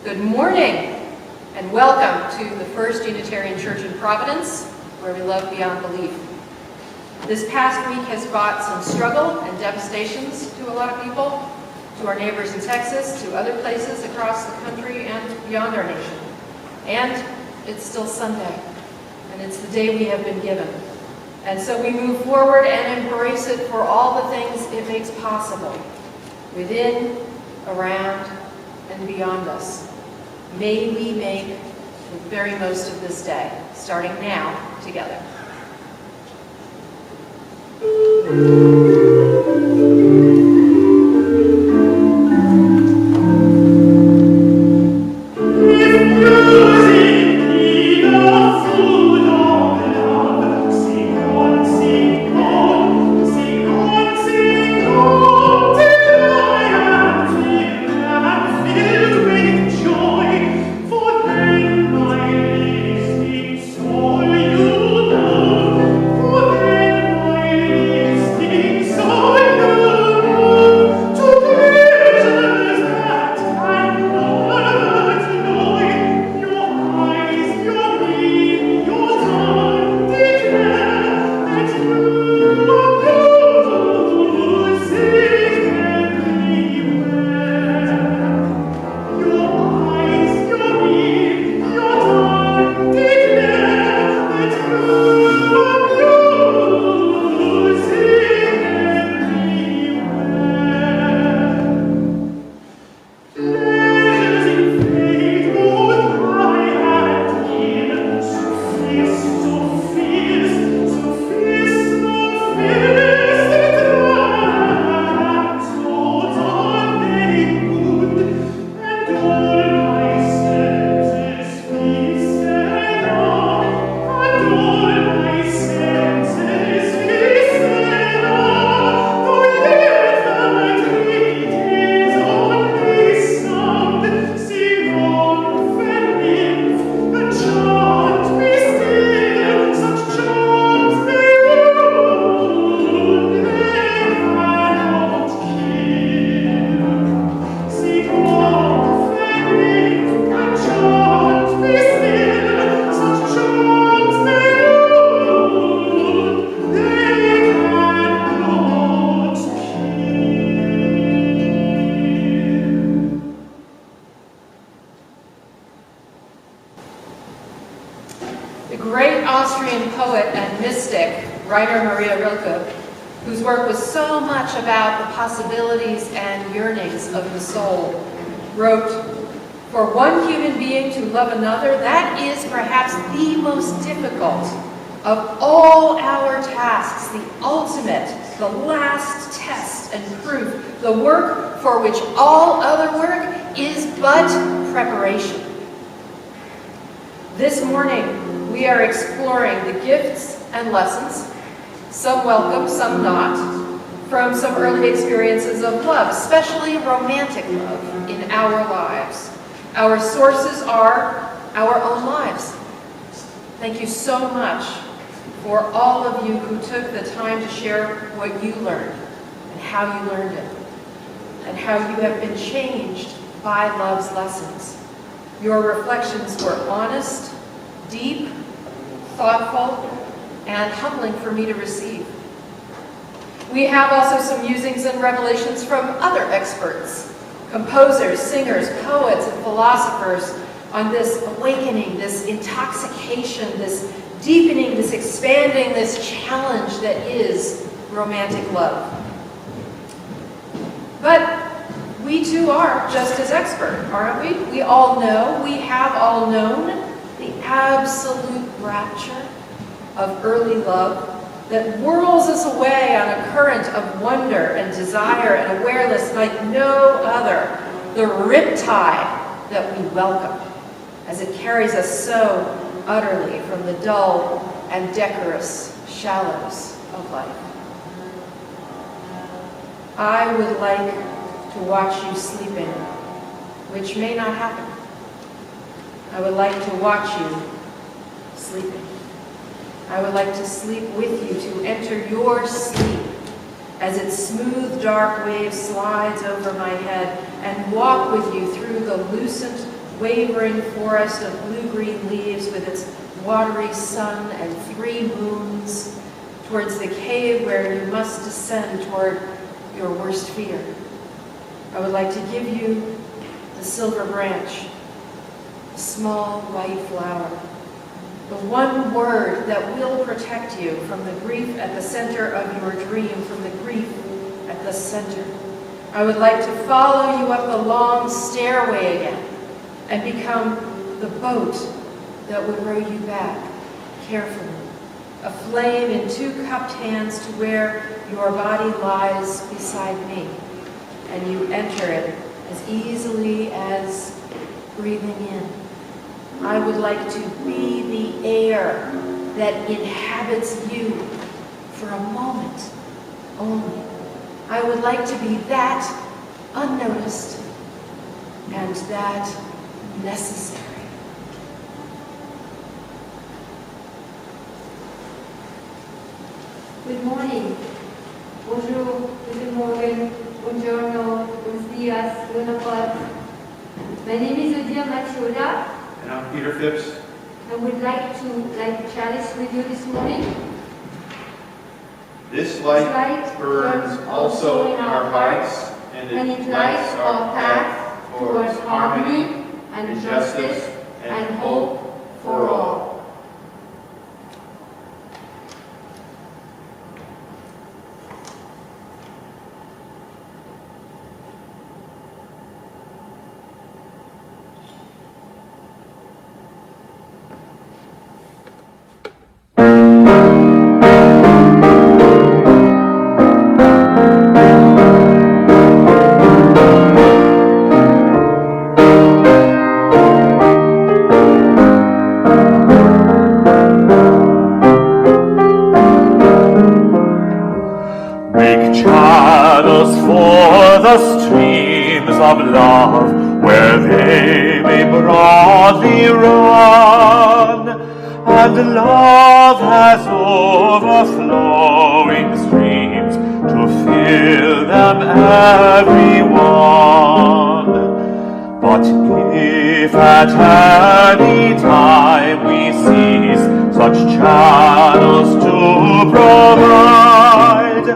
Good morning, and welcome to the First Unitarian Church in Providence, where we love beyond belief. This past week has brought some struggle and devastations to a lot of people, to our neighbors in Texas, to other places across the country and beyond our nation. And it's still Sunday, and it's the day we have been given. And so we move forward and embrace it for all the things it makes possible, within, around, and beyond us. May we make the very most of this day, starting now, together. Whose work was so much about the possibilities and yearnings of the soul, wrote, "For one human being to love another, that is perhaps the most difficult of all our tasks, the ultimate, the last test and proof, the work for which all other work is but preparation." This morning, we are exploring the gifts and lessons, some welcome, some not, from some early experiences of love, especially romantic love in our lives. Our sources are our own lives. Thank you so much for all of you who took the time to share what you learned and how you learned it, and how you have been changed by love's lessons. Your reflections were honest, deep, thoughtful, and humbling for me to receive. We have also some musings and revelations from other experts, composers, singers, poets, and philosophers on this awakening, this intoxication, this deepening, this expanding, this challenge that is romantic love. But we too are just as expert, aren't we? We all know, we have all known the absolute rapture of early love that whirls us away on a current of wonder and desire and awareness like no other, the riptide that we welcome as it carries us so utterly from the dull and decorous shallows of life. I would like to watch you sleeping, which may not happen. I would like to watch you sleeping. I would like to sleep with you, to enter your sleep as its smooth, dark wave slides over my head, and walk with you through the lucent, wavering forest of blue-green leaves with its watery sun and 3 moons, towards the cave where you must descend toward your worst fear. I would like to give you the silver branch, a small white flower, the one word that will protect you from the grief at the center of your dream, from the grief at the center. I would like to follow you up the long stairway again and become the boat that would row you back carefully, a flame in 2 cupped hands to where your body lies beside me, and you enter it as easily as breathing in. I would like to be the air that inhabits you for a moment only. I would like to be that unnoticed and that necessary. Good morning. Bonjour, good morning, buongiorno, buenos dias, buona part. My name is Odia Matiola. And I'm Peter Phipps. I would like to light a chalice with you this morning. This light burns also in our hearts, and it lights our path towards harmony and justice and hope for all. Of love, where they may broadly run, and love has overflowing streams to fill them every one. But if at any time we cease such channels to provide,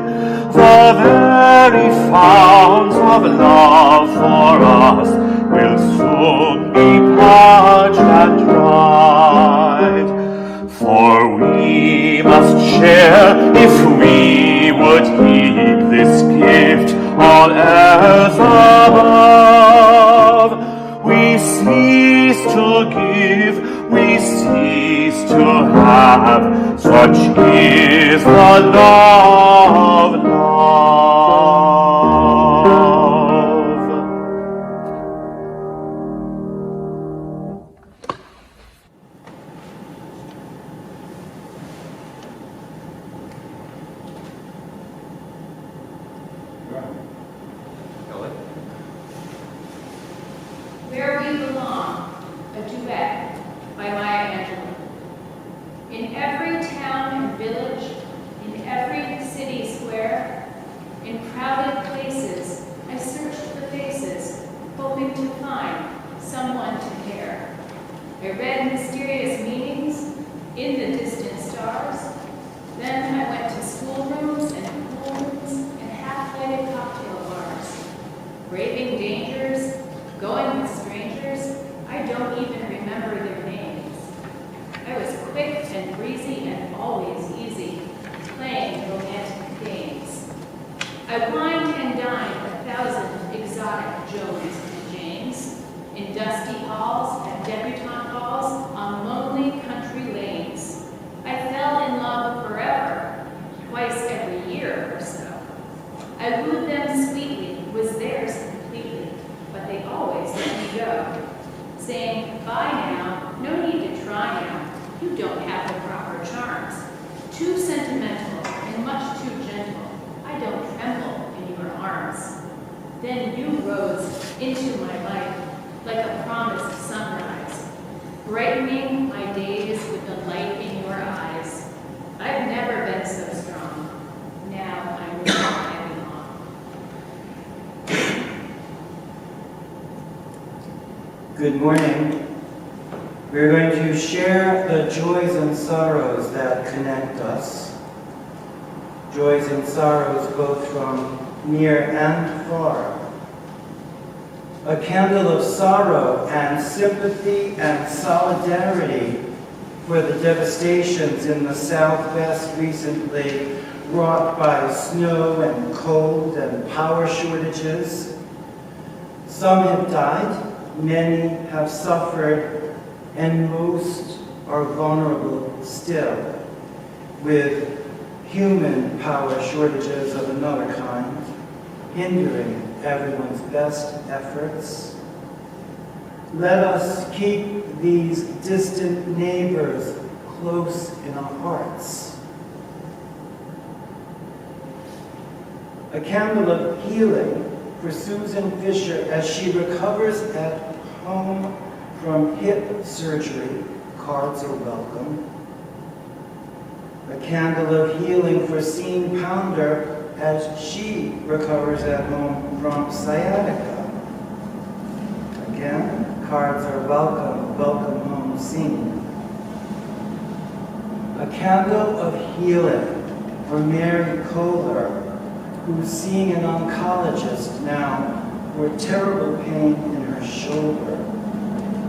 the very founts of love for us will soon be parched and dried. For we must share if we would keep this gift on earth above. We cease to give, we cease to have, such is the love. Where We Belong, a duet by Maya Angelou. In every town and village, in every city square, in crowded places, I searched for faces, hoping to find someone to care. I read mysterious meanings in the distant stars. Then I went to schoolrooms and poolrooms and half-lighted cocktail bars, braving dangers, going with strangers. I don't even remember their names. I was quick and breezy and always easy, playing romantic games. I wined and dined 1,000 exotic Joes and Janes in dusty halls, at debutante balls, on lonely country lanes. I fell in love forever, twice every year or so. I wooed them sweetly, was theirs completely, but they always let me go, saying, bye now, no need to try now, you don't have the proper charms. Too sentimental and much too gentle, I don't tremble in your arms. Then you rose into my life like a promised sunrise, brightening my days with the light in your eyes. I've never been so strong. Now I'm where I belong. Good morning. We're going to share the joys and sorrows that connect us. Joys and sorrows both from near and far. A candle of sorrow and sympathy and solidarity for the devastations in the Southwest recently wrought by snow and cold and power shortages. Some have died. Many have suffered, and most are vulnerable still, with human power shortages of another kind, hindering everyone's best efforts. Let us keep these distant neighbors close in our hearts. A candle of healing for Susan Fisher as she recovers at home from hip surgery. Cards are welcome. A candle of healing for Sean Pounder as she recovers at home from sciatica. Again, cards are welcome. Welcome home, Sean. A candle of healing for Mary Kohler, who's seeing an oncologist now for terrible pain in her shoulder.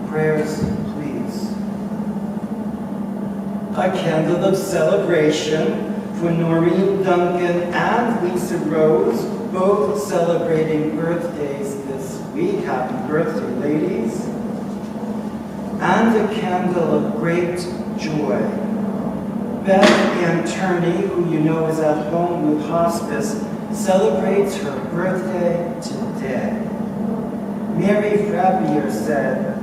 Prayers, please. A candle of celebration for Noreen Duncan and Lisa Rose, both celebrating birthdays this week. Happy birthday, ladies. And a candle of great joy. Beth Anterney, who you know is at home with hospice, celebrates her birthday today. Mary Frappier said,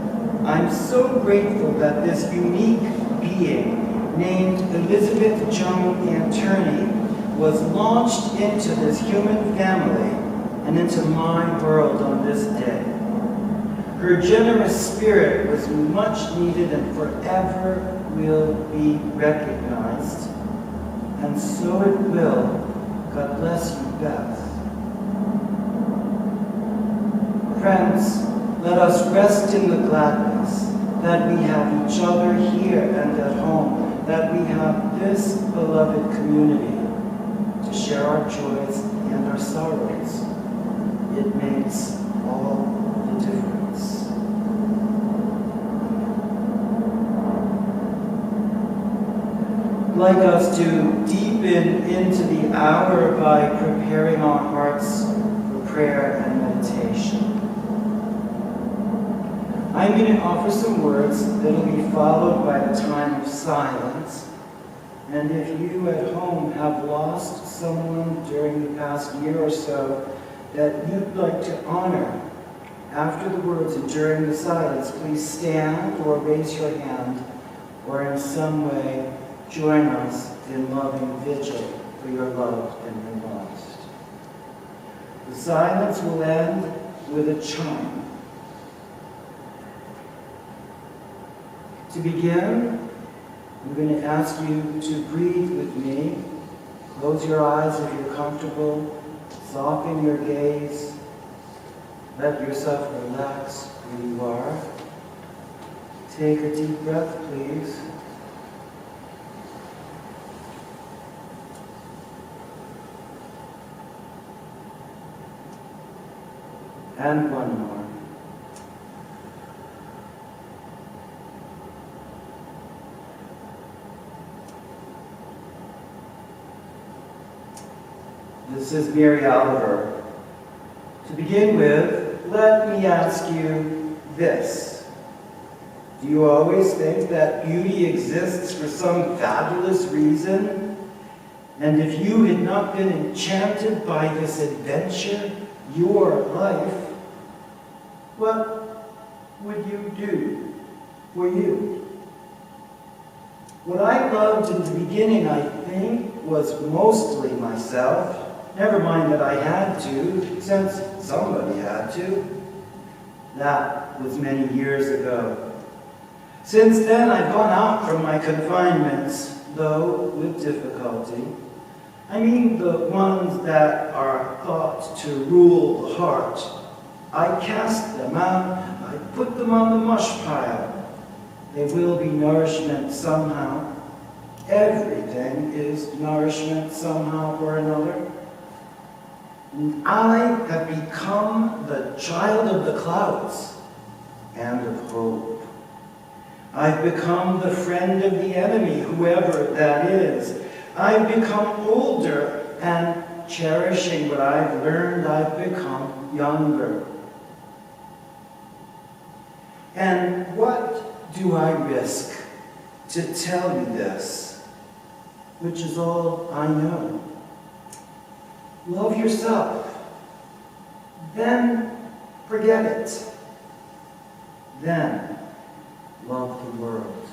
"I'm so grateful that this unique being named Elizabeth Joan Anterney was launched into this human family and into my world on this day. Her generous spirit was much needed and forever will be recognized, and so it will. God bless you, Beth." Friends, let us rest in the gladness that we have each other here and at home, that we have this beloved community to share our joys and our sorrows. It makes all the difference. I'd like us to deepen into the hour by preparing our hearts for prayer and meditation. I'm going to offer some words that will be followed by a time of silence. And if you at home have lost someone during the past year or so that you'd like to honor after the words and during the silence, please stand or raise your hand or in some way join us in loving vigil for your loved and your lost. The silence will end with a chime. To begin, I'm going to ask you to breathe with me. Close your eyes if you're comfortable. Soften your gaze. Let yourself relax where you are. Take a deep breath, please. And one more. This is Mary Oliver. To begin with, let me ask you this. Do you always think that beauty exists for some fabulous reason? And if you had not been enchanted by this adventure, your life, what would you do for you? What I loved in the beginning, I think, was mostly myself. Never mind that I had to, since somebody had to. That was many years ago. Since then, I've gone out from my confinements, though with difficulty. I mean the ones that are thought to rule the heart. I cast them out I put them on the mush pile. They will be nourishment somehow. Everything is nourishment somehow or another. And I have become the child of the clouds and of hope. I've become the friend of the enemy, whoever that is. I've become older, and cherishing what I've learned, I've become younger. And what do I risk to tell you this, which is all I know? Love yourself, then forget it. Then love the world.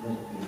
Let it be.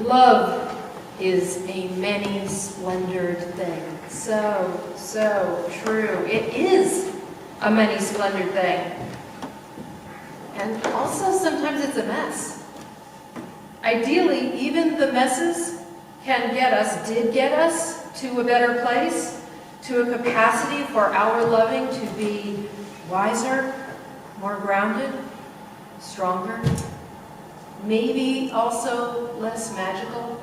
Love is a many-splendored thing. So true. It is a many-splendored thing. And also sometimes it's a mess. Ideally, even the messes did get us to a better place, to a capacity for our loving to be wiser, more grounded, stronger, maybe also less magical,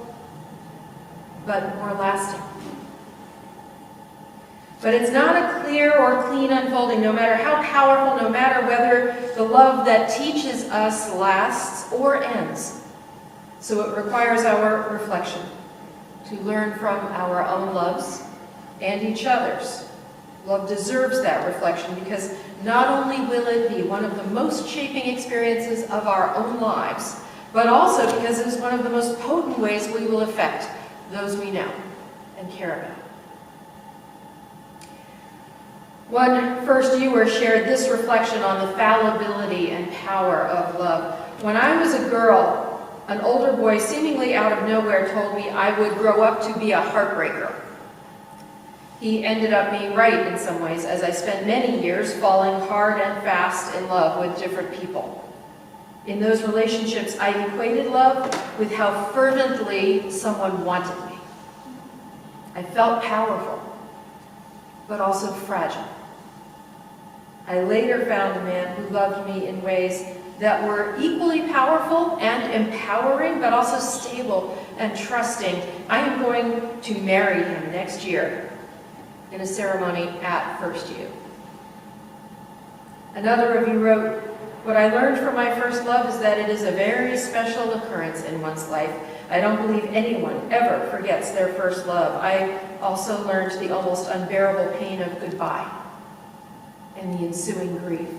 but more lasting. But it's not a clear or clean unfolding, no matter how powerful, no matter whether the love that teaches us lasts or ends. So it requires our reflection to learn from our own loves and each other's. Love deserves that reflection because not only will it be one of the most shaping experiences of our own lives, but also because it is one of the most potent ways we will affect those we know and care about. One first viewer shared this reflection on the fallibility and power of love. When I was a girl, an older boy seemingly out of nowhere told me I would grow up to be a heartbreaker. He ended up being right in some ways, as I spent many years falling hard and fast in love with different people. In those relationships, I equated love with how fervently someone wanted me. I felt powerful, but also fragile. I later found a man who loved me in ways that were equally powerful and empowering, but also stable and trusting. I am going to marry him next year in a ceremony at First U. Another of you wrote, "What I learned from my first love is that it is a very special occurrence in one's life. I don't believe anyone ever forgets their first love. I also learned the almost unbearable pain of goodbye and the ensuing grief.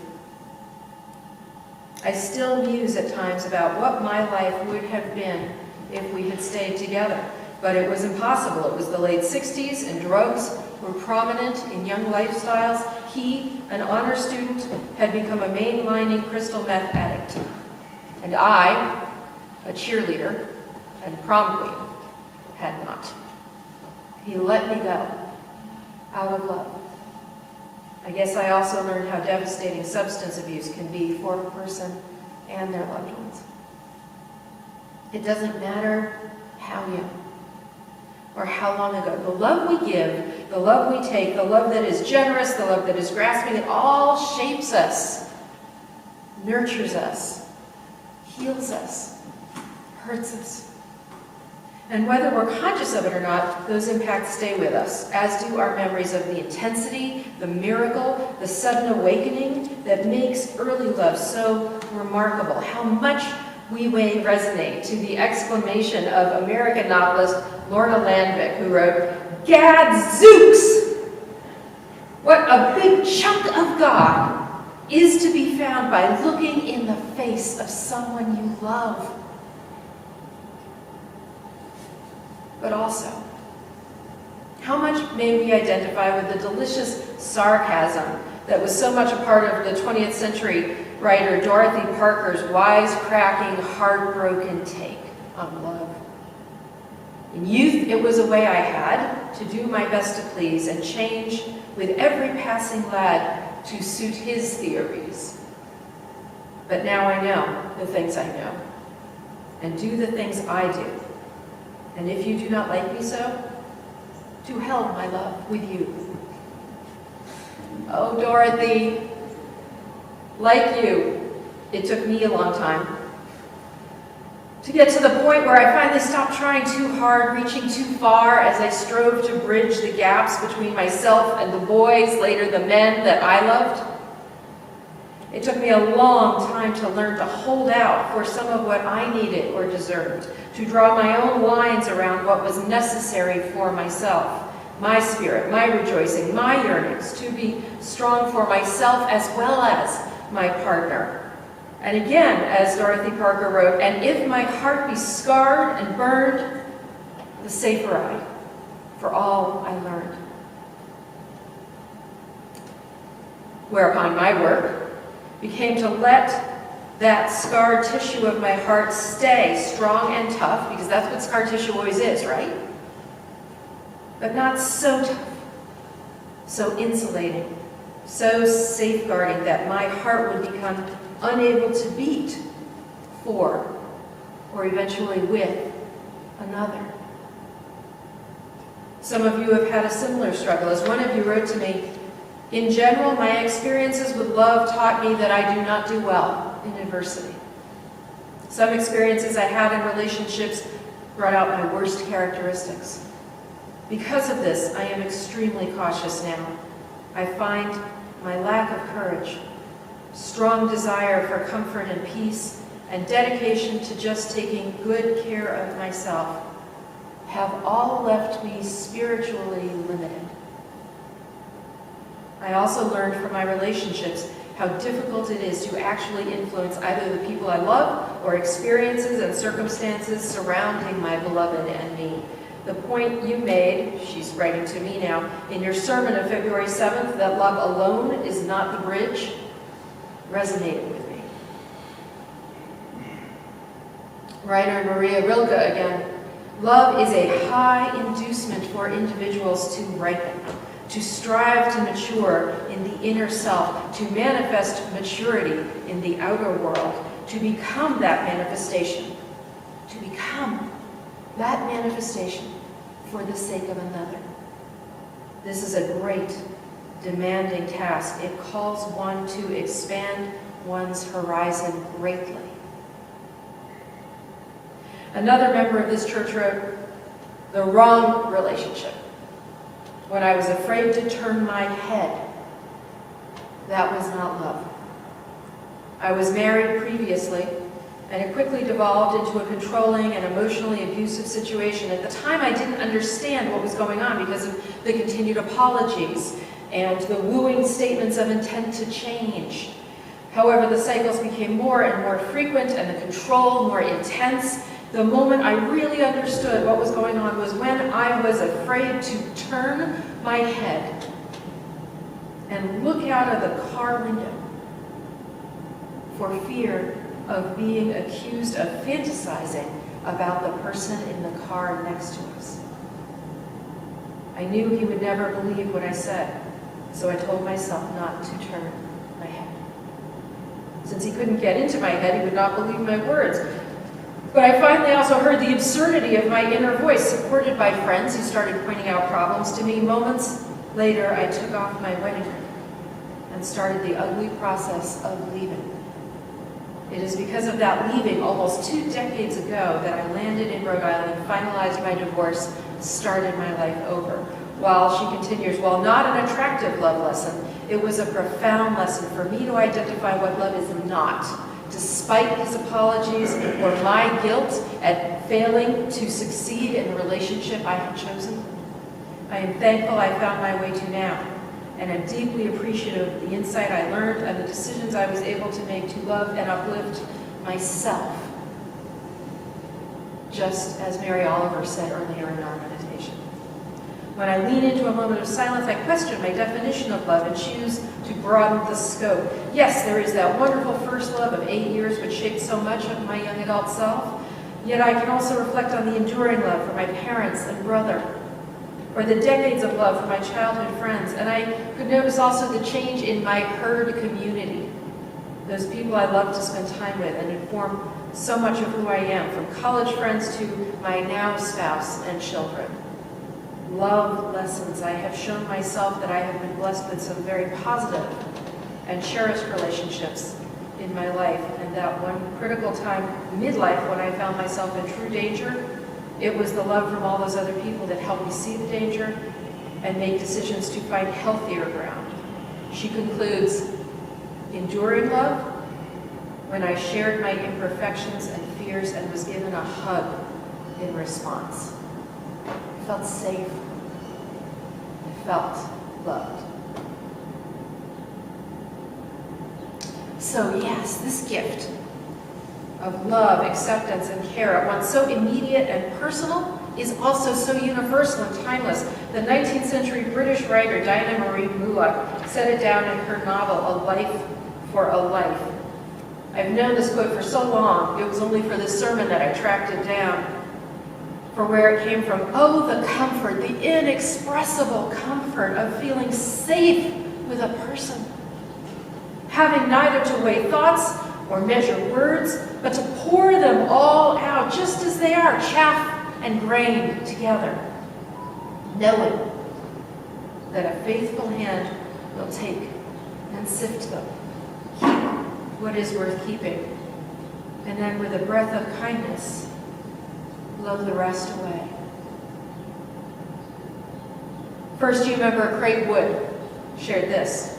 I still muse at times about what my life would have been if we had stayed together. But it was impossible. It was the late 60s and drugs were prominent in young lifestyles. He, an honor student, had become a mainlining crystal meth addict. And I, a cheerleader and prom queen, had not. He let me go, out of love. I guess I also learned how devastating substance abuse can be for a person and their loved ones. It doesn't matter how young or how long ago. The love we give, the love we take, the love that is generous, the love that is grasping, it all shapes us, nurtures us, heals us, hurts us. And whether we're conscious of it or not, those impacts stay with us, as do our memories of the intensity, the miracle, the sudden awakening that makes early love so remarkable. How much we may resonate to the exclamation of American novelist Lorna Landvik, who wrote, "Gadzooks! What a big chunk of God is to be found by looking in the face of someone you love." But also, how much may we identify with the delicious sarcasm that was so much a part of the 20th century writer Dorothy Parker's wisecracking, heartbroken take on love? In youth, it was a way I had to do my best to please and change with every passing lad to suit his theories. But now I know the things I know and do the things I do. And if you do not like me so, to hell, my love, with you. Oh, Dorothy, like you, it took me a long time to get to the point where I finally stopped trying too hard, reaching too far as I strove to bridge the gaps between myself and the boys, later the men that I loved. It took me a long time to learn to hold out for some of what I needed or deserved, to draw my own lines around what was necessary for myself, my spirit, my rejoicing, my yearnings, to be strong for myself as well as my partner. And again, as Dorothy Parker wrote, "And if my heart be scarred and burned, the safer I, for all I learned." Whereupon my work became to let that scar tissue of my heart stay strong and tough, because that's what scar tissue always is, right? But not so tough, so insulating, so safeguarding that my heart would become unable to beat for, or eventually with, another. Some of you have had a similar struggle. As one of you wrote to me, "In general, my experiences with love taught me that I do not do well in adversity. Some experiences I had in relationships brought out my worst characteristics. Because of this, I am extremely cautious now. I find my lack of courage, strong desire for comfort and peace, and dedication to just taking good care of myself have all left me spiritually limited. I also learned from my relationships how difficult it is to actually influence either the people I love or experiences and circumstances surrounding my beloved and me. The point you made," she's writing to me now, "in your sermon of February 7th, that love alone is not the bridge, resonated with me." Writer Maria Rilke again, "Love is a high inducement for individuals to ripen, to strive to mature in the inner self, to manifest maturity in the outer world, to become that manifestation for the sake of another. This is a great, demanding task. It calls one to expand one's horizon greatly." Another member of this church wrote, "The wrong relationship. When I was afraid to turn my head, that was not love. I was married previously, and it quickly devolved into a controlling and emotionally abusive situation. At the time, I didn't understand what was going on because of the continued apologies and the wooing statements of intent to change. However, the cycles became more and more frequent and the control more intense. The moment I really understood what was going on was when I was afraid to turn my head and look out of the car window for fear of being accused of fantasizing about the person in the car next to us. I knew he would never believe what I said, so I told myself not to turn my head. Since he couldn't get into my head, he would not believe my words. But I finally also heard the absurdity of my inner voice, supported by friends who started pointing out problems to me. Moments later, I took off my wedding ring and started the ugly process of leaving. It is because of that leaving almost 2 decades ago that I landed in Rhode Island, finalized my divorce, started my life over. While she continues, while not an attractive love lesson, it was a profound lesson for me to identify what love is not, despite his apologies or my guilt at failing to succeed in the relationship I had chosen. I am thankful I found my way to now, and I'm deeply appreciative of the insight I learned and the decisions I was able to make to love and uplift myself, just as Mary Oliver said earlier in our meditation. When I lean into a moment of silence, I question my definition of love and choose to broaden the scope. Yes, there is that wonderful first love of 8 years which shaped so much of my young adult self, yet I can also reflect on the enduring love for my parents and brother, or the decades of love for my childhood friends, and I could notice also the change in my herd community, those people I love to spend time with and inform so much of who I am, from college friends to my now spouse and children. Love lessons. I have shown myself that I have been blessed with some very positive and cherished relationships in my life, and that one critical time, midlife, when I found myself in true danger, it was the love from all those other people that helped me see the danger and make decisions to find healthier ground. She concludes, enduring love, when I shared my imperfections and fears and was given a hug in response. I felt safe. I felt loved. So yes, this gift of love, acceptance, and care, at once so immediate and personal, is also so universal and timeless. The 19th century British writer Diana Marie Bullock set it down in her novel, A Life for a Life. I've known this quote for so long, it was only for this sermon that I tracked it down, for where it came from. Oh, the comfort, the inexpressible comfort of feeling safe with a person. Having neither to weigh thoughts or measure words, but to pour them all out just as they are, chaff and grain together, knowing that a faithful hand will take and sift them, keep what is worth keeping, and then with a breath of kindness, blow the rest away. First U member Craig Wood shared this.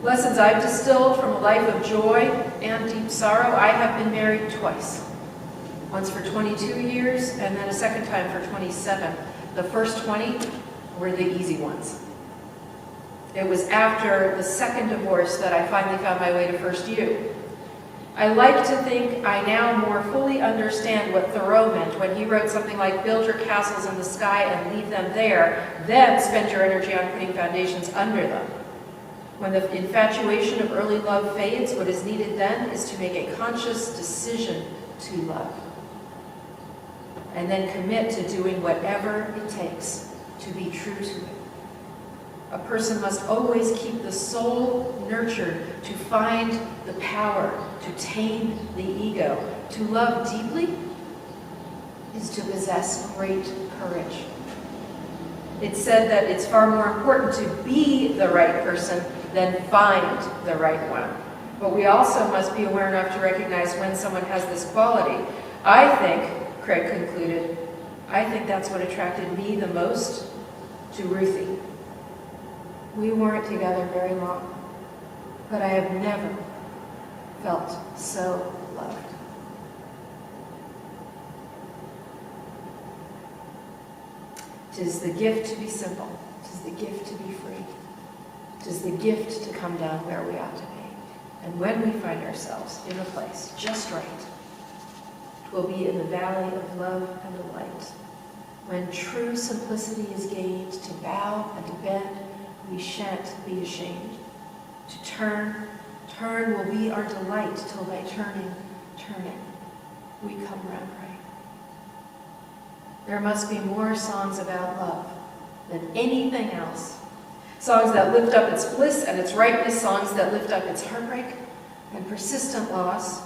Lessons I've distilled from a life of joy and deep sorrow. I have been married twice. Once for 22 years and then a second time for 27. The first 20 were the easy ones. It was after the second divorce that I finally found my way to First U. I like to think I now more fully understand what Thoreau meant when he wrote something like, build your castles in the sky and leave them there, then spend your energy on putting foundations under them. When the infatuation of early love fades, what is needed then is to make a conscious decision to love. And then commit to doing whatever it takes to be true to it. A person must always keep the soul nurtured to find the power to tame the ego. To love deeply is to possess great courage. It's said that it's far more important to be the right person than find the right one. But we also must be aware enough to recognize when someone has this quality. I think, Craig concluded, I think that's what attracted me the most to Ruthie. We weren't together very long, but I have never felt so loved. Tis the gift to be simple. Tis the gift to be free. Tis the gift to come down where we ought to be. And when we find ourselves in a place just right, it will be in the valley of love and delight. When true simplicity is gained, to bow and to bend, we shan't be ashamed. To turn will be our delight, till by turning, we come round right. There must be more songs about love than anything else. Songs that lift up its bliss and its ripeness, songs that lift up its heartbreak and persistent loss.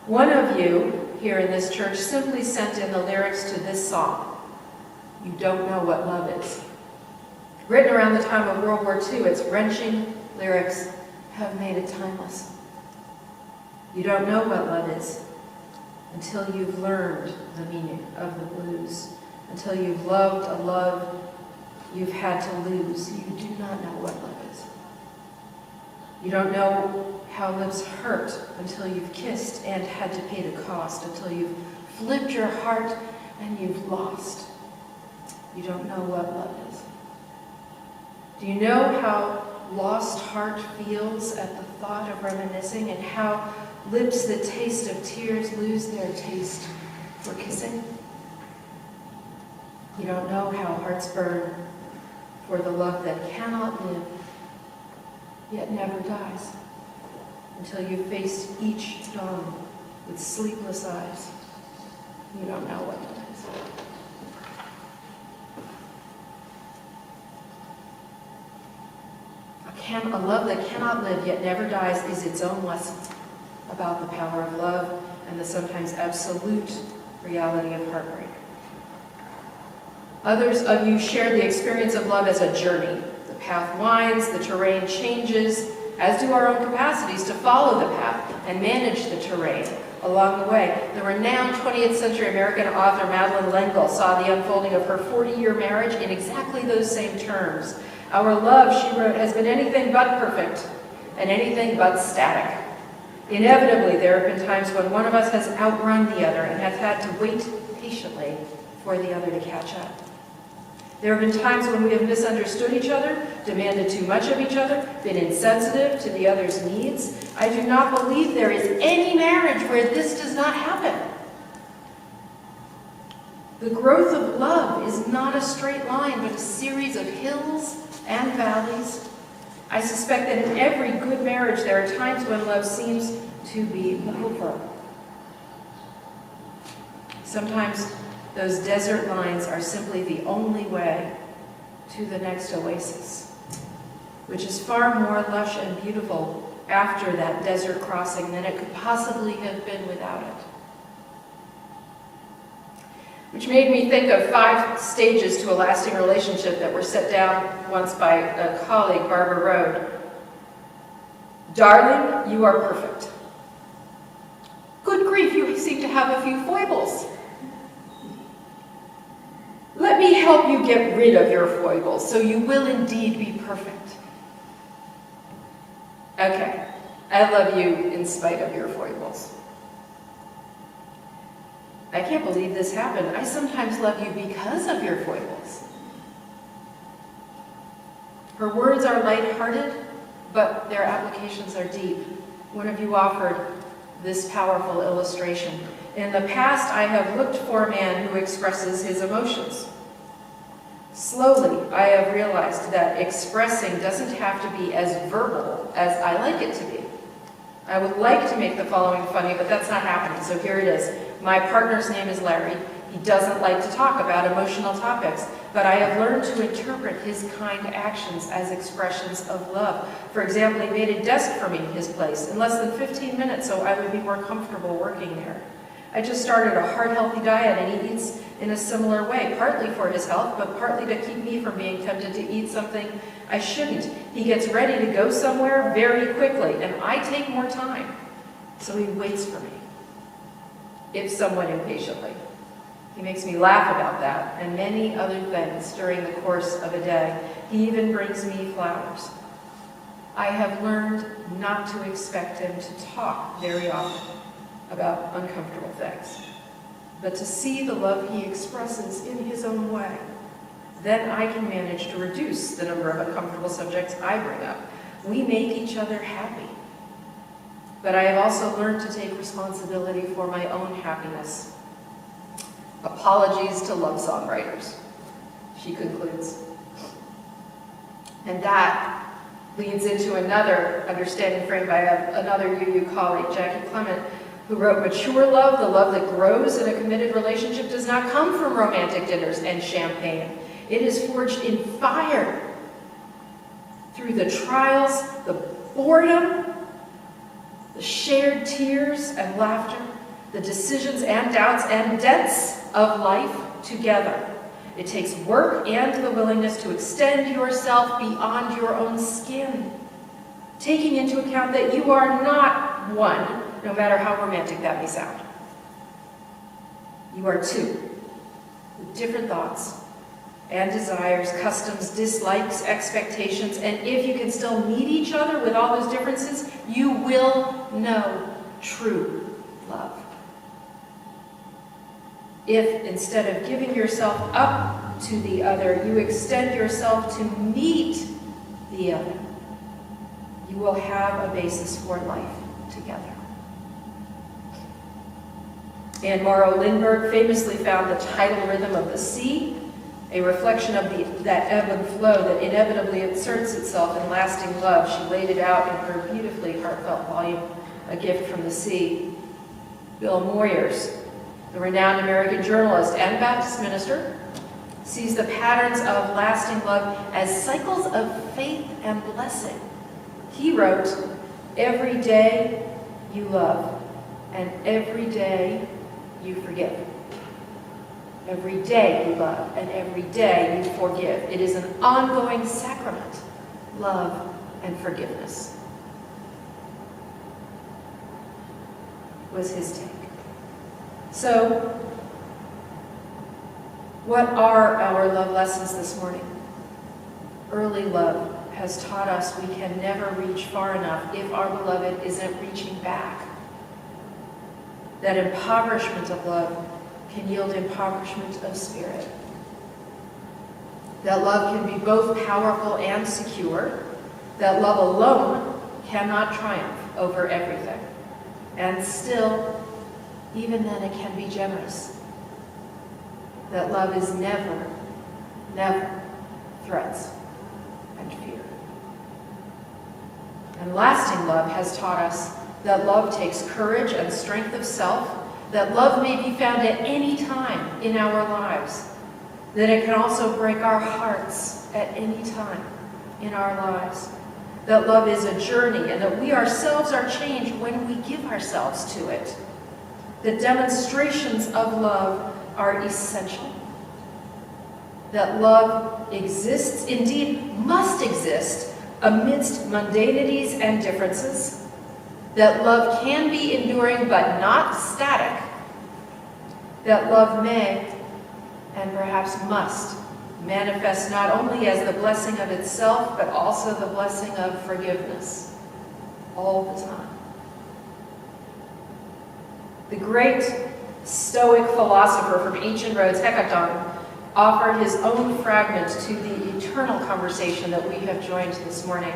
One of you here in this church simply sent in the lyrics to this song, "You Don't Know What Love Is." Written around the time of World War II, its wrenching lyrics have made it timeless. You don't know what love is until you've learned the meaning of the blues, until you've loved a love you've had to lose. You do not know what love is. You don't know how lips hurt until you've kissed and had to pay the cost, until you've flipped your heart and you've lost. You don't know what love is. Do you know how lost heart feels at the thought of reminiscing, and how lips that taste of tears lose their taste for kissing? You don't know how hearts burn for the love that cannot live, yet never dies, until you face each dawn with sleepless eyes. You don't know what love is. A love that cannot live yet never dies is its own lesson about the power of love and the sometimes absolute reality of heartbreak. Others of you share the experience of love as a journey. The path winds, the terrain changes, as do our own capacities to follow the path and manage the terrain along the way. The renowned 20th century American author Madeleine L'Engle saw the unfolding of her 40-year marriage in exactly those same terms. Our love, she wrote, has been anything but perfect and anything but static. Inevitably, there have been times when one of us has outrun the other and has had to wait patiently for the other to catch up. There have been times when we have misunderstood each other, demanded too much of each other, been insensitive to the other's needs. I do not believe there is any marriage where this does not happen. The growth of love is not a straight line, but a series of hills and valleys. I suspect that in every good marriage there are times when love seems to be over. Sometimes those desert lines are simply the only way to the next oasis, which is far more lush and beautiful after that desert crossing than it could possibly have been without it. Which made me think of 5 stages to a lasting relationship that were set down once by a colleague, Barbara Road. Darling, you are perfect. Good grief, you seem to have a few foibles. Let me help you get rid of your foibles, so you will indeed be perfect. Okay, I love you in spite of your foibles. I can't believe this happened. I sometimes love you because of your foibles. Her words are lighthearted, but their applications are deep. One of you offered this powerful illustration. In the past, I have looked for a man who expresses his emotions. Slowly, I have realized that expressing doesn't have to be as verbal as I like it to be. I would like to make the following funny, but that's not happening, so here it is. My partner's name is Larry. He doesn't like to talk about emotional topics, but I have learned to interpret his kind actions as expressions of love. For example, he made a desk for me, his place, in less than 15 minutes so I would be more comfortable working there. I just started a heart-healthy diet, and he eats in a similar way, partly for his health, but partly to keep me from being tempted to eat something I shouldn't. He gets ready to go somewhere very quickly, and I take more time, so he waits for me, if somewhat impatiently. He makes me laugh about that and many other things during the course of a day. He even brings me flowers. I have learned not to expect him to talk very often about uncomfortable things, but to see the love he expresses in his own way. Then I can manage to reduce the number of uncomfortable subjects I bring up. We make each other happy. But I have also learned to take responsibility for my own happiness. Apologies to love songwriters, she concludes. And that leads into another understanding framed by another UU colleague, Jackie Clement, who wrote, mature love, the love that grows in a committed relationship, does not come from romantic dinners and champagne. It is forged in fire, through the trials, the boredom, the shared tears and laughter, the decisions and doubts and dents of life together. It takes work and the willingness to extend yourself beyond your own skin, taking into account that you are not one, no matter how romantic that may sound. You are two, with different thoughts and desires, customs, dislikes, expectations, and if you can still meet each other with all those differences, you will know true love. If instead of giving yourself up to the other, you extend yourself to meet the other, you will have a basis for life together. Anne Morrow Lindbergh famously found the tidal rhythm of the sea a reflection of that ebb and flow that inevitably inserts itself in lasting love. She laid it out in her beautifully heartfelt volume, A Gift from the Sea. Bill Moyers, the renowned American journalist and Baptist minister, sees the patterns of lasting love as cycles of faith and blessing. He wrote, every day you love, and every day you forgive. Every day you love, and every day you forgive. It is an ongoing sacrament, love and forgiveness, was his take. So, what are our love lessons this morning? Early love has taught us we can never reach far enough if our beloved isn't reaching back. That impoverishment of love can yield impoverishment of spirit. That love can be both powerful and secure. That love alone cannot triumph over everything. And still, even then, it can be generous. That love is never, never threats and fear. And lasting love has taught us that love takes courage and strength of self, that love may be found at any time in our lives, that it can also break our hearts at any time in our lives, that love is a journey and that we ourselves are changed when we give ourselves to it, that demonstrations of love are essential, that love exists, indeed must exist, amidst mundanities and differences, that love can be enduring but not static, that love may, and perhaps must, manifest not only as the blessing of itself, but also the blessing of forgiveness, all the time. The great Stoic philosopher from ancient Rhodes, Hecaton, offered his own fragment to the eternal conversation that we have joined this morning.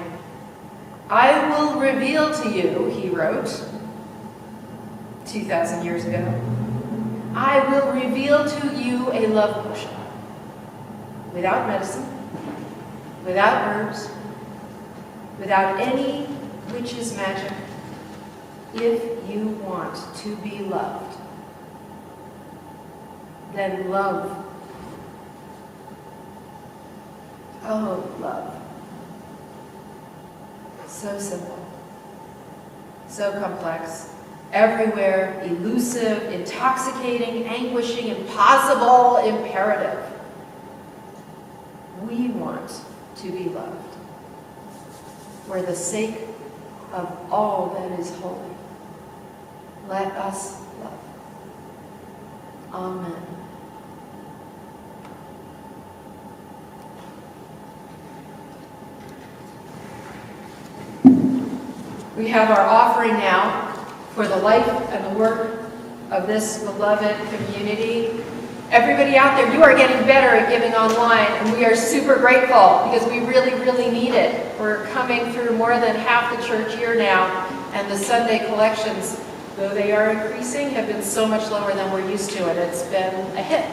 I will reveal to you, he wrote 2,000 years ago, I will reveal to you a love potion, without medicine, without herbs, without any witch's magic, if you want to be loved, then love. Oh, love. So simple, so complex, everywhere, elusive, intoxicating, anguishing, impossible, imperative. We want to be loved for the sake of all that is holy. Let us love. Amen. We have our offering now for the life and the work of this beloved community. Everybody out there, you are getting better at giving online, and we are super grateful because we really, really need it. We're coming through more than half the church year now, and the Sunday collections, though they are increasing, have been so much lower than we're used to, and it's been a hit.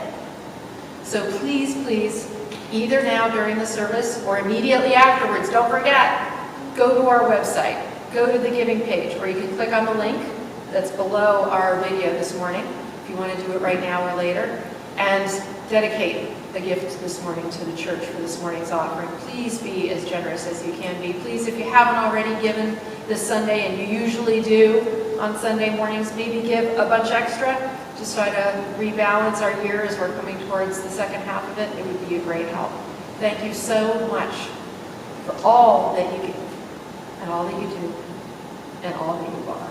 So please, please, either now during the service or immediately afterwards, don't forget, go to our website, go to the giving page, or you can click on the link that's below our video this morning, if you want to do it right now or later, and dedicate a gift this morning to the church for this morning's offering. Please be as generous as you can be. Please, if you haven't already given this Sunday, and you usually do on Sunday mornings, maybe give a bunch extra, just try to rebalance our year as we're coming towards the second half of it. It would be a great help. Thank you so much for all that you give, and all that you do, and all that you are.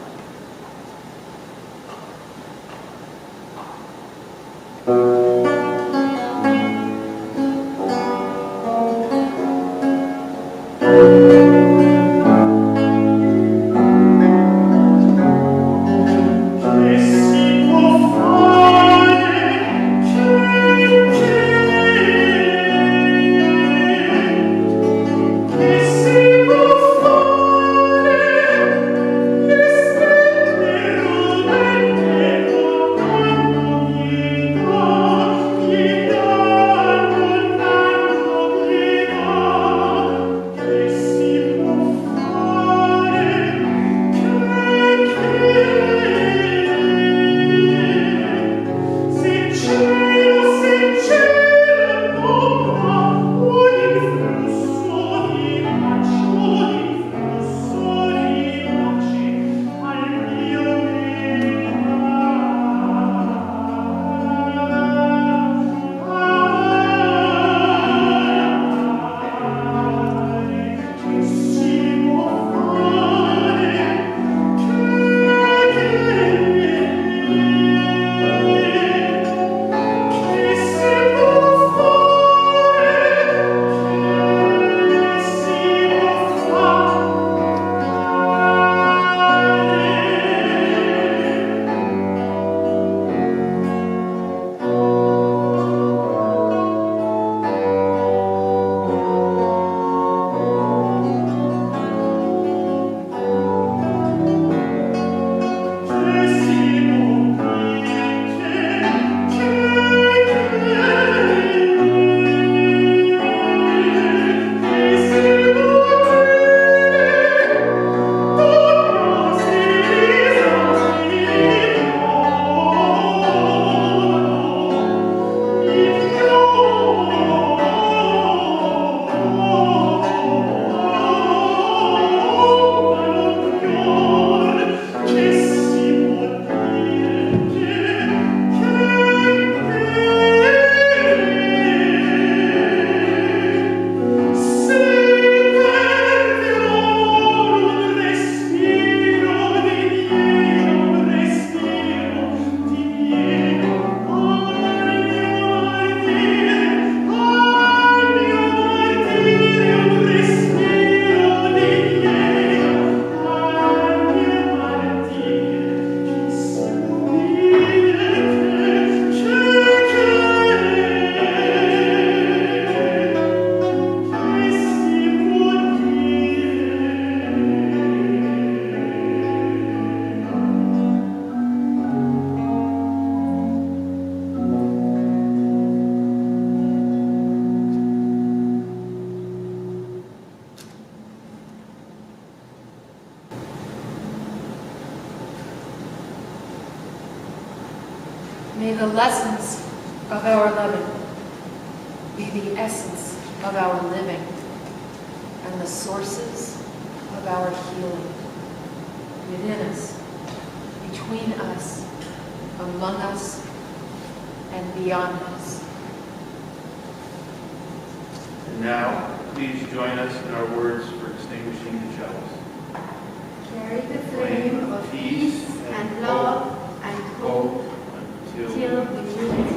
May the lessons of our loving be the essence of our living and the sources of our healing within us, between us, among us, and beyond us. And now, please join us in our words for extinguishing the chalice. Carry the flame of peace and love and hope Until till the unity